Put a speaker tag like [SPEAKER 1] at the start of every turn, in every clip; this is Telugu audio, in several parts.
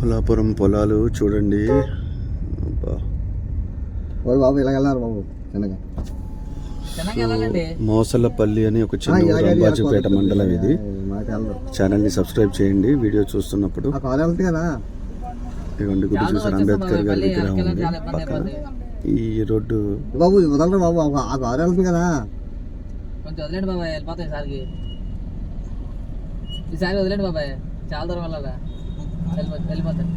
[SPEAKER 1] అమలాపురం పొలాలు చూడండి.
[SPEAKER 2] బాబు ఇలా వెళ్ళారు బాబు.
[SPEAKER 1] మోసలపల్లి అని ఒక చిన్న ఊరు, అంబాజీపేట మండలం. ఇది ఛానల్ని సబ్స్క్రైబ్ చేయండి వీడియో చూస్తున్నప్పుడు. ఇదిగోండి గుడి చూసారు, అంబేద్కర్ గారి విగ్రహం ఉంది పక్కన. ఈ రోడ్డు
[SPEAKER 2] బాబు వదలరు బాబు, ఆ కారు వెళ్తుంది కదా.
[SPEAKER 3] కొంచెం వదిలేండి బాబాయ్, వెళ్ళిపోతాయి ఈసారికి. ఈసారి వదిలేండి బాబాయ్, చాలా దూరం వెళ్ళాలా, వెళ్ళిపోతాయి.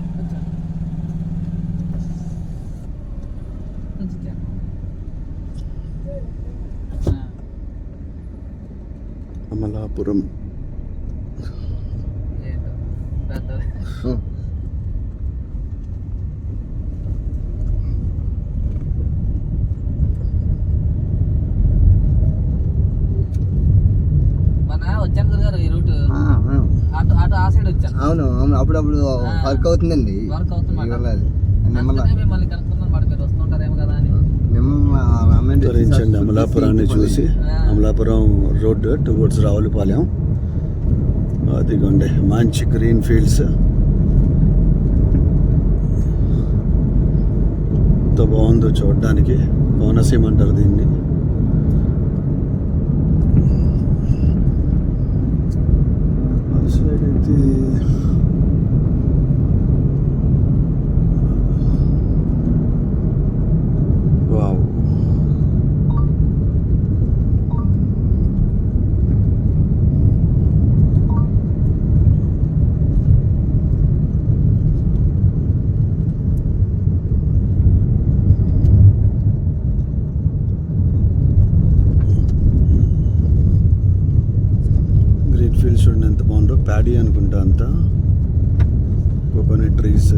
[SPEAKER 1] అమలాపురం
[SPEAKER 3] వచ్చాను గురుగారు ఈ రూట్. అటు అటు ఆ సైడ్ వచ్చాను.
[SPEAKER 2] అవును అవును, అప్పుడప్పుడు వర్క్ అవుతుందండి.
[SPEAKER 3] వర్క్ అవుతుంది మిమ్మల్ని కనుక్కున్నాను మాట, మీరు వస్తుంటారేమో కదా అని.
[SPEAKER 1] అమలాపురాన్ని చూసి, అమలాపురం రోడ్ టువర్డ్స్ రావులపాలెం. అదిగోండి మంచి గ్రీన్ ఫీల్డ్స్, ఎంత బాగుందో చూడడానికి. కోనసీమ అంటారు దీన్ని. వావ్, గ్రీన్ ఫీల్డ్స్ చూడండి ఎంత బాగుందో. ప్యాడీ అనుకుంటా అంతా, కోకోనట్ ట్రీస్.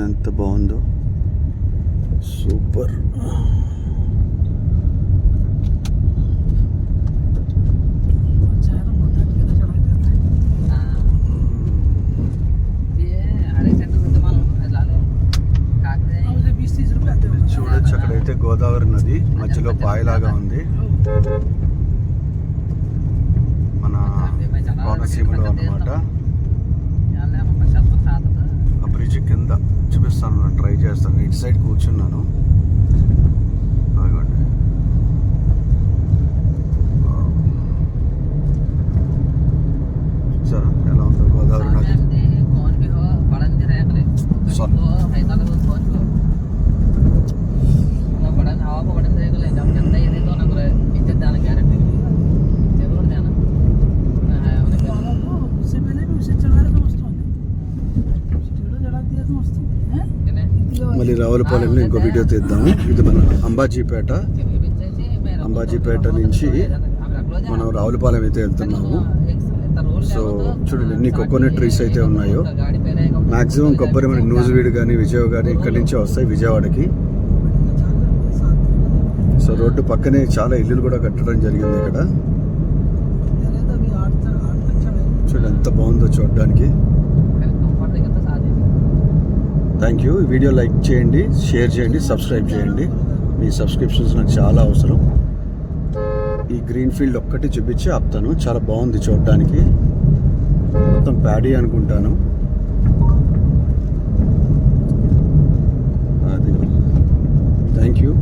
[SPEAKER 1] ఎంత బాగుందో, సూపర్. చూడొచ్చు, అక్కడైతే గోదావరి నది మధ్యలో పాయలాగా ఉంది. మన కోనసీమలో అన్నమాట. ఆ బ్రిడ్జ్ కింద చూపిస్తాను, ట్రై చేస్తాను. ఇటు సైడ్ కూర్చున్నాను. చూసారా ఎలా ఉందో గోదావరి నది. మళ్ళీ రావులపాలెంలో ఇంకో వీడియో తీద్దాము. ఇది మన అంబాజీపేట. అంబాజీపేట నుంచి మనం రావులపాలెం అయితే వెళ్తున్నాము. సో చూడండి ఎన్ని కోకోనట్ ట్రీస్ అయితే ఉన్నాయో. మ్యాక్సిమం కొబ్బరి మనకి నూజివీడు కానీ విజయవాడ కానీ ఇక్కడి నుంచే వస్తాయి విజయవాడకి. సో రోడ్డు పక్కనే చాలా ఇల్లులు కూడా కట్టడం జరిగింది ఇక్కడ. చూడండి ఎంత బాగుందో చూడడానికి. Thank you. ఈ వీడియో లైక్ చేయండి, షేర్ చేయండి, సబ్స్క్రైబ్ చేయండి. మీ సబ్స్క్రిప్షన్స్ నాకు చాలా అవసరం. ఈ గ్రీన్ ఫీల్డ్ ఒక్కటి చూపించి ఆపుతాను. చాలా బాగుంది చూడడానికి. మొత్తం ప్యాడీ అనుకుంటాను. అది థ్యాంక్ యూ.